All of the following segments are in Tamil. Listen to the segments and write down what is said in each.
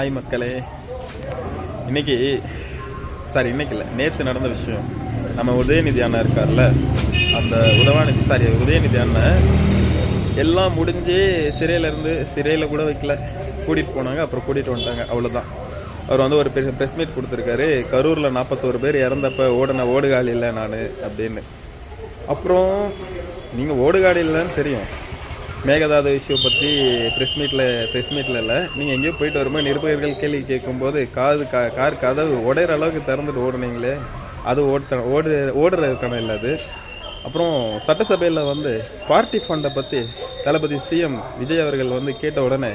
ஹாய் மக்களே, இன்னைக்கு இன்னைக்கு இல்லை, நேற்று நடந்த விஷயம். நம்ம உதயநிதி அண்ணன் இருக்கார்ல, அந்த உதயநிதி அண்ணன் எல்லாம் முடிஞ்சு சிறையில் கூட வைக்கல, கூட்டிகிட்டு போனாங்க. அப்புறம் கூட்டிகிட்டு வந்துட்டாங்க, அவ்வளோதான். அவர் வந்து ஒரு பெரிய ப்ரெஸ் மீட் கொடுத்துருக்காரு. கரூரில் 41 பேர் இறந்தப்ப ஓடுகாலி இல்லை நான் அப்படின்னு. அப்புறம் நீங்கள் ஓடுகாலி இல்லைன்னு தெரியும். மேகதாது இஷ்யூ பற்றி ப்ரெஸ் மீட்டில் இல்லை, நீங்கள் எங்கேயோ போயிட்டு வரும்போது நிருபர்கள் கேள்வி கேட்கும்போது கார் கதவு உடையிற அளவுக்கு திறந்துட்டு ஓடுனீங்களே, அது ஓடுறதுக்கான இல்லை அது. அப்புறம் சட்டசபையில் வந்து பார்ட்டி ஃபண்டை பற்றி தளபதி சிஎம் விஜய் அவர்கள் வந்து கேட்ட உடனே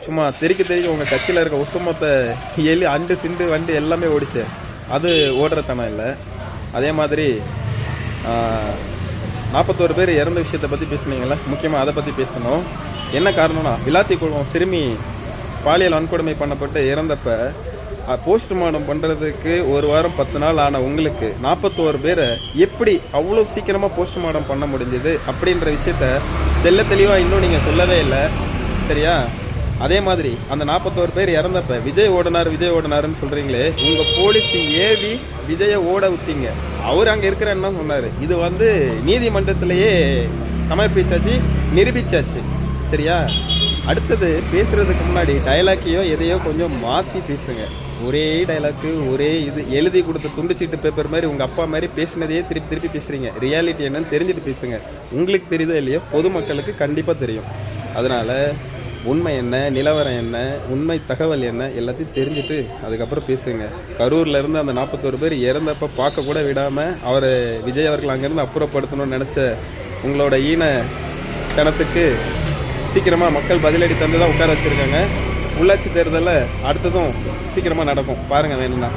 சும்மா தெரிக்க உங்கள் கட்சியில் இருக்க ஒட்டுமொத்த அண்டு சிண்டு வண்டி எல்லாமே ஓடிச்சு, அது ஓடுறதுக்கான இல்லை. அதே மாதிரி 41 பேர் இறந்த விஷயத்தை பற்றி பேசுனீங்களா, முக்கியமாக அதை பற்றி பேசணும். என்ன காரணம்னா, விளாத்திக்குளம் சிறுமி பாலியல் வன்கொடுமை பண்ணப்பட்டு இறந்தப்ப போஸ்ட்மார்ட்டம் பண்ணுறதுக்கு 1 வாரம் 10 நாள் ஆன உங்களுக்கு 41 பேரை எப்படி அவ்வளோ சீக்கிரமாக போஸ்ட்மார்ட்டம் பண்ண முடிஞ்சது அப்படின்ற விஷயத்த தெளிவாக இன்னும் நீங்கள் சொல்லவே இல்லை, சரியா? அதே மாதிரி அந்த 41 பேர் இறந்தப்ப விஜய் ஓடினாருன்னு சொல்கிறீங்களே, உங்கள் போலீஸ் ஏவி விஜயை ஓட விட்டீங்க. அவர் அங்கே இருக்கிறேன்னு சொன்னார். இது வந்து நீதிமன்றத்திலேயே சமர்ப்பிச்சாச்சு, நிரூபிச்சாச்சு, சரியா? அடுத்தது பேசுகிறதுக்கு முன்னாடி டைலாக்கையோ எதையோ கொஞ்சம் மாற்றி பேசுங்க. ஒரே டைலாக்கு, ஒரே இது எழுதி கொடுத்த துண்டுச்சீட்டு பேப்பர் மாதிரி உங்கள் அப்பா மாதிரி பேசினதையே திருப்பி பேசுகிறீங்க. ரியாலிட்டி என்னன்னு தெரிஞ்சுட்டு பேசுங்க. உங்களுக்கு தெரியுதோ இல்லையோ, பொதுமக்களுக்கு கண்டிப்பாக தெரியும். அதனால் உண்மை என்ன, நிலவரம் என்ன, உண்மை தகவல் என்ன, எல்லாத்தையும் தெரிஞ்சுட்டு அதுக்கப்புறம் பேசுங்க. கரூரில் இருந்து அந்த 41 பேர் இறந்தப்போ பார்க்க கூட விடாமல் அவரை விஜய் அவர்கள் அங்கேருந்து அப்புறப்படுத்தணும்னு நினச்ச உங்களோட ஈனத்தனத்துக்கு சீக்கிரமாக மக்கள் பதிலடி தந்து தான் உட்கார வச்சுருக்காங்க. உள்ளாட்சி தேர்தலில் அடுத்ததும் சீக்கிரமாக நடக்கும், பாருங்கள் வேணும்னா.